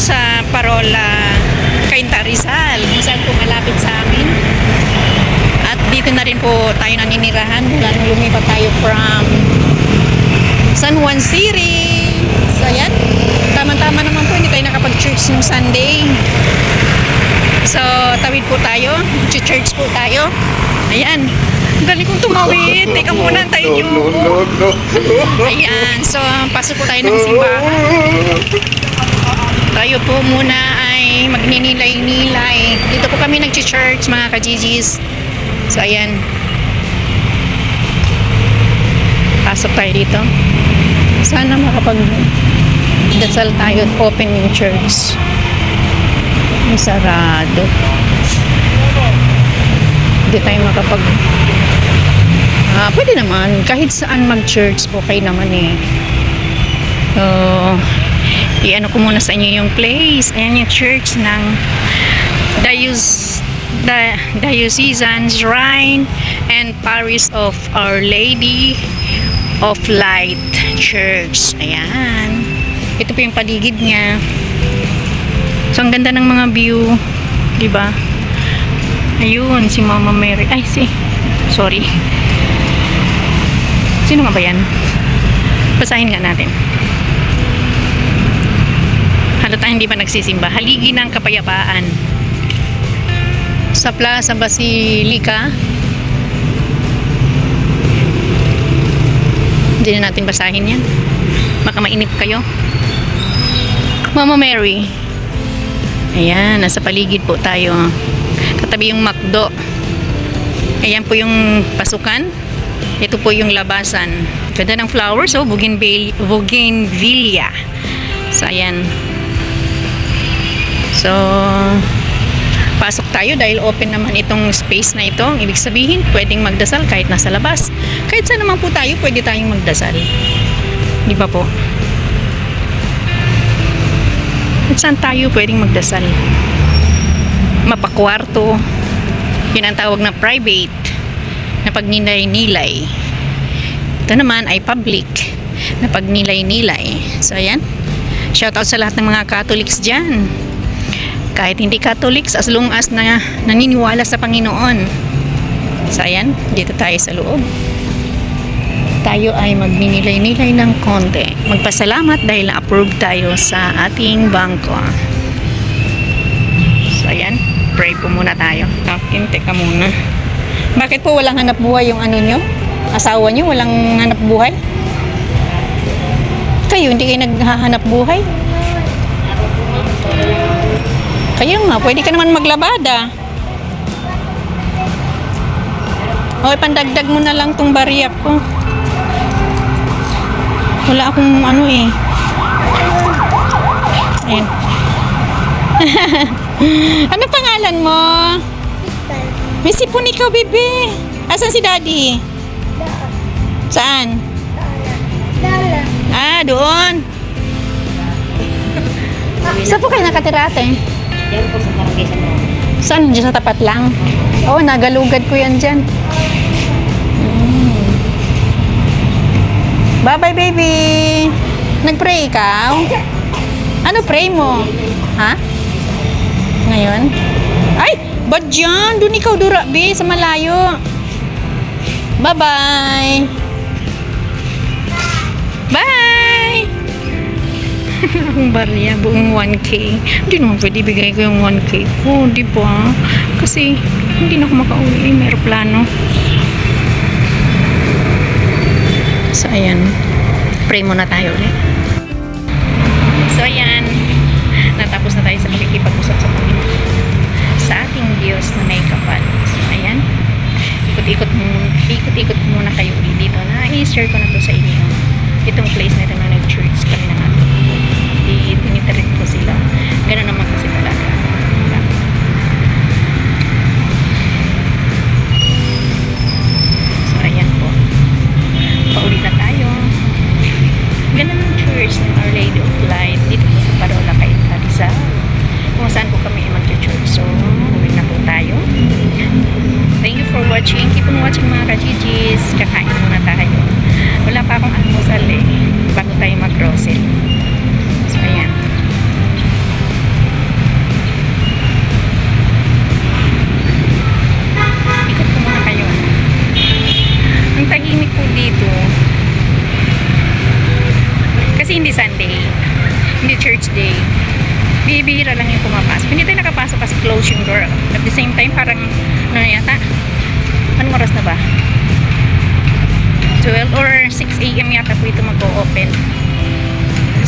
Sa Parola, Cainta, Rizal, kung saan po malapit sa amin. At dito na rin po tayo naninirahan mula nung lumipat tayo from San Juan City. So yan, tama-tama naman po, hindi tayo nakapag-church nung Sunday. So tawid po tayo, church po tayo. Ayan, ang galing kong tumawid. Teka muna, tayo nyo. Ayan, so pasok po tayo ng simbahan. Tayo po muna ay magninilay-nilay. Dito po kami nag-church mga ka-GGs. So ayan. Pasok tayo dito. Sana makapag-dasal tayo at open yung church. Sarado. Hindi tayo makapag... pwede naman. Kahit saan mag-church, okay naman eh. So... i-ano ko muna sa inyo yung place. Ayan yung church ng Diocesan Shrine and Parish of Our Lady of Light Church. Ayan. Ito po yung paligid niya. So, ang ganda ng mga view. Diba? Ayun, si Mama Mary. Ay, sorry. Sino nga ba yan? Basahin nga natin. Halata hindi pa nagsisimba. Haligi ng kapayapaan. Sa Plaza Basilica. Hindi na natin basahin yan. Baka mainip kayo. Mama Mary. Ayan, nasa paligid po tayo. Katabi yung McDo. Ayan po yung pasukan. Ito po yung labasan. Ganda ng flowers, oh, bougainvillea. So, ayan. So, pasok tayo dahil open naman itong space na ito. Ibig sabihin, pwedeng magdasal kahit nasa labas. Kahit saan naman po tayo, pwede tayong magdasal. Di ba po? Kahit saan tayo pwedeng magdasal. Mapakwarto. Yun ang tawag na private na pagninilay-nilay. Ito naman ay public na pagnilay-nilay. So, ayan. Shoutout sa lahat ng mga Catholics dyan. Kahit hindi Catholics, as long as na naniniwala sa Panginoon. So, ayan, dito tayo sa loob. Tayo ay magninilay-nilay ng konti. Magpasalamat dahil na-approve tayo sa ating bangko. So, ayan, pray po muna tayo. Teka muna. Bakit po walang hanap buhay yung ano nyo? Asawa nyo, walang hanap buhay? Kayo, hindi kayo naghahanap buhay? Kaya nga, pwede ka naman maglabada. Okay, pandagdag mo na lang tong bariyak ko. Wala akong ano eh. Ayan. Ano pangalan mo? May sipon ikaw, bebe. Asan si daddy? Saan? Doon. Saan po kayo nakatira, ate? Diyan po sa barangay sa Moro. Saan? Diyan sa tapat lang? Oo, nagalugad ko yan dyan. Bye-bye, baby! Nag-pray ikaw? Ano pray mo? Ha? Ngayon? Ay! Ba't dyan? Doon ikaw dura, be, sa malayo. Bye-bye! Bye! Ang barya, buong 1K. Hindi naman pwede bigay ko yung 1K ko, di ba? Kasi hindi na ako makauwi, may aeroplano. So, ayan. Pray muna tayo ulit. Tapos na tayo sa pakikipag-usap sa Panginoon. Sa ating Diyos na may kapal. So, ayan. Ikot-ikot muna kayo ulit dito na i-share ko na to sa inyo. Itong place na ito na nag-church kami ng ato. Tinitirin ko sila. Ganun naman kasi talaga. So, ayan po. Paulit na tayo. Ganun ang church ng Our Lady of Light dito po sa Parola, Cainta, Rizal. Kung saan po kami mag-church. So, uwi na po tayo. Thank you for watching. Keep on watching mga ka-GGs. Kakain muna tayo. Wala pa akong almusal eh. Bago tayo mag-grocery. So, ayan. Ikot po muna kayo. Ang tahimik po dito. Kasi hindi Sunday. Hindi church day. Bibihira lang yung pumapasok. Hindi tayo nakapasok kasi close yung door. At the same time, parang, ano yata? Anong oras na ba? 12 or 6 a.m. yata po ito mag-o-open.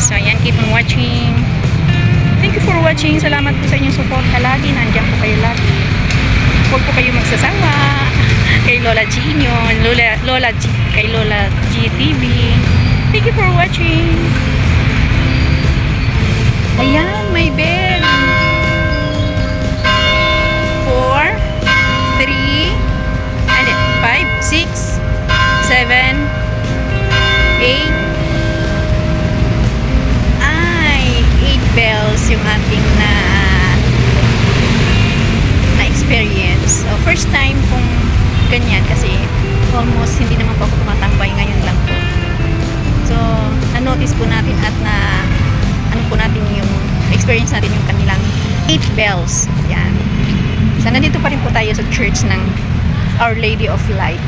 So, ayan. Keep on watching. Thank you for watching. Salamat po sa inyong support. Lagi. Nandiyan po kayo lagi. Huwag po kayo magsasawa. Kay Lola Gino. Kay Lola GTV. Thank you for watching. Ayan, may bell. 4, 3, 5, 6, 7, 8. Ay, 8 bells yung ating na-experience. So, first time kung ganyan kasi almost hindi naman po ako tumatambay ngayon lang po. So, na-notice po natin at ano po natin yung experience natin yung kanilang 8 bells. Yan. So, nandito pa rin po tayo sa church ng Our Lady of Light.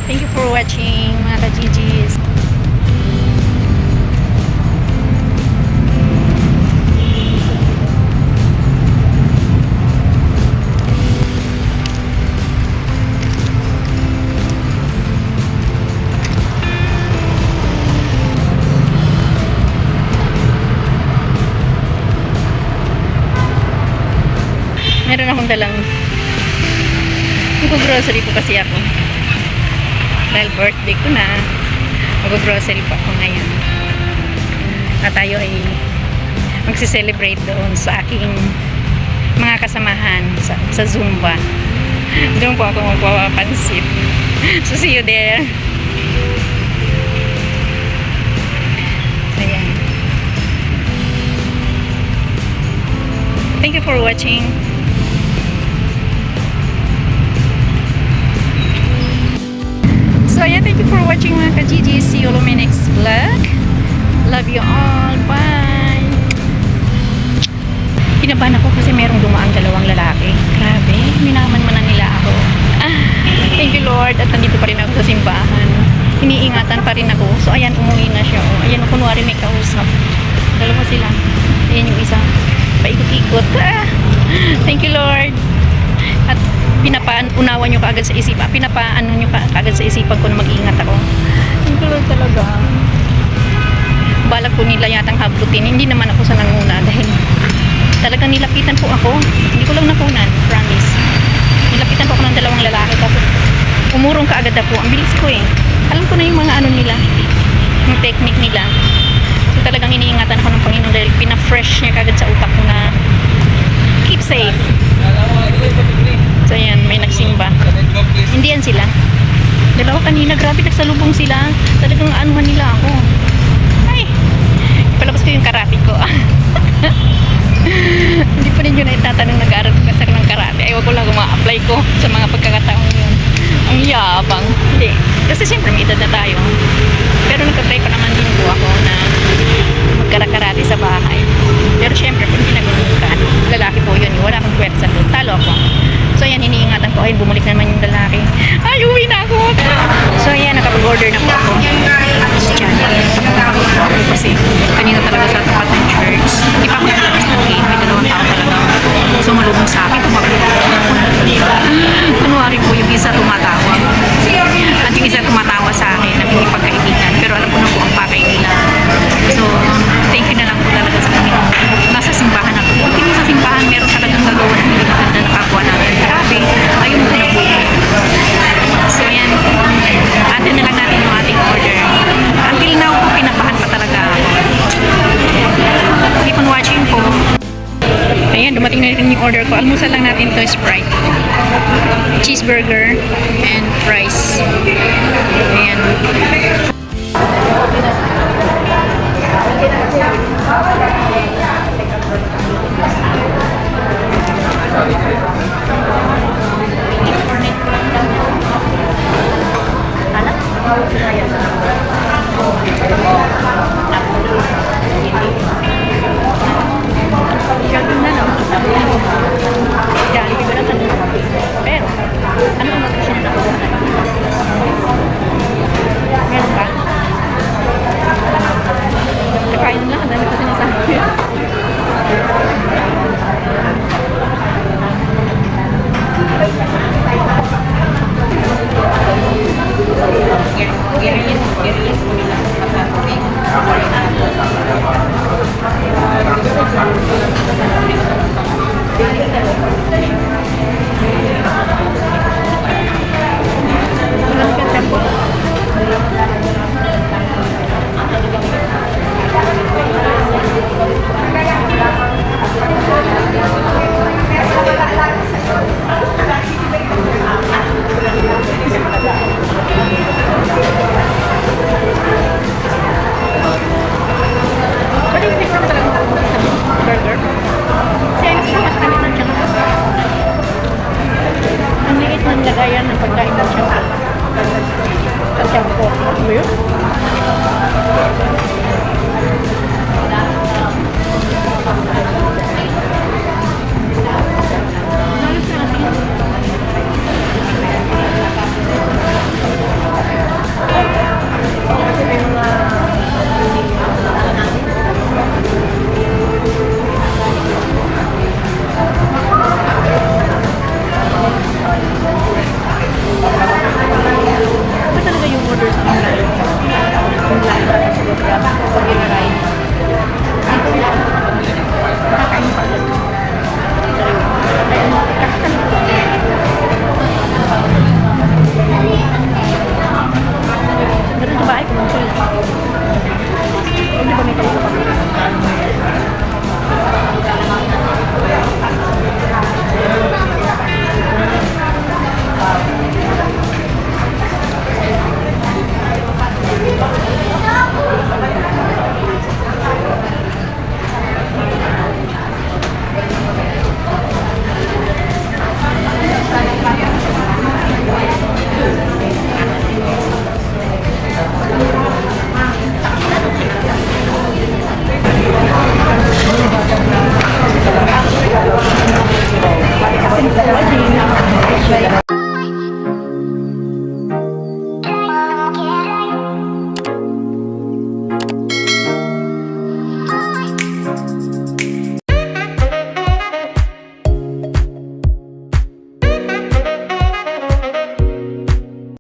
Thank you for watching mga ka-GGs. Meron akong dalang mag-grocery po kasi ako dahil birthday ko na. Mag-grocery po ako ngayon at tayo ay magsi-celebrate doon sa aking mga kasamahan sa Zumba. Doon po ako magpapansit. So see you there. Ayan. Thank you for watching. So, ayan, thank you for watching mga ka-GG. See you on my next vlog. Love you all. Bye! Kinabahan ako kasi merong dumaang dalawang lalaki. Grabe, minaman-manan nila ako. Thank you Lord. At nandito pa rin ako sa simbahan. Iniingatan pa rin ako. So, ayan, umuwi na siya. Ayan, kunwari may kausap. Dalawa sila. Ayan yung isa. Paikot-ikot. Thank you Lord. At pinapaunawan nyo kaagad sa isipan. Pinapaano nyo kaagad sa isipan ko na mag-iingat ako. Thank you Lord talaga. Balak ko nila yatang hablutin. Hindi naman ako sa nanguna dahil talagang nilapitan po ako. Hindi ko lang nakunan. Promise. Nilapitan po ako ng dalawang lalaki. Tapos umurong kaagad na po. Ang bilis ko eh. Alam ko na yung mga ano nila. Yung technique nila. So talagang iniingatan ako ng Panginoon dahil pina-fresh niya kaagad sa utak ko na keep safe. So ayan, may nagsimba. Hindi yan sila. Dalawa kanina, grabe nagsalubong sila. Talagang anuhan nila ako. Ay, palabas ko yung karate ko. Hindi pa rin yun na itatanong nag-aaral ko kasi ng karate. Ay, wag ko lang ma-apply ko sa mga pagkakataong yun. Ang yabang. Hindi. Kasi siyempre may edad na tayo. Pero nagtatry pa naman din po ako na magkarakarate sa bahay. Pero siyempre, kung ginagawa ka, lalaki po yun. Wala akong kwetsa doon. Talo ako. So, ayan, iniingatan ko. Ayun, bumalik naman yung lalaki. Ay, uwi na ako. So, ayan, nakapag-order na po ako. Kasi, kanina talaga sa tapat ng church. Hindi pa ako nakalabas ng gate. May dalawang tao talaga. Sumalubong sa akin. Kunwari po, yung isa tumatawag. At yung isa tumatawa sa akin na hindi pagkaibigan. Pero alam ko na po ang pakay nila. order ko. Almusal lang natin to, Sprite. Cheeseburger and fries. Ayan.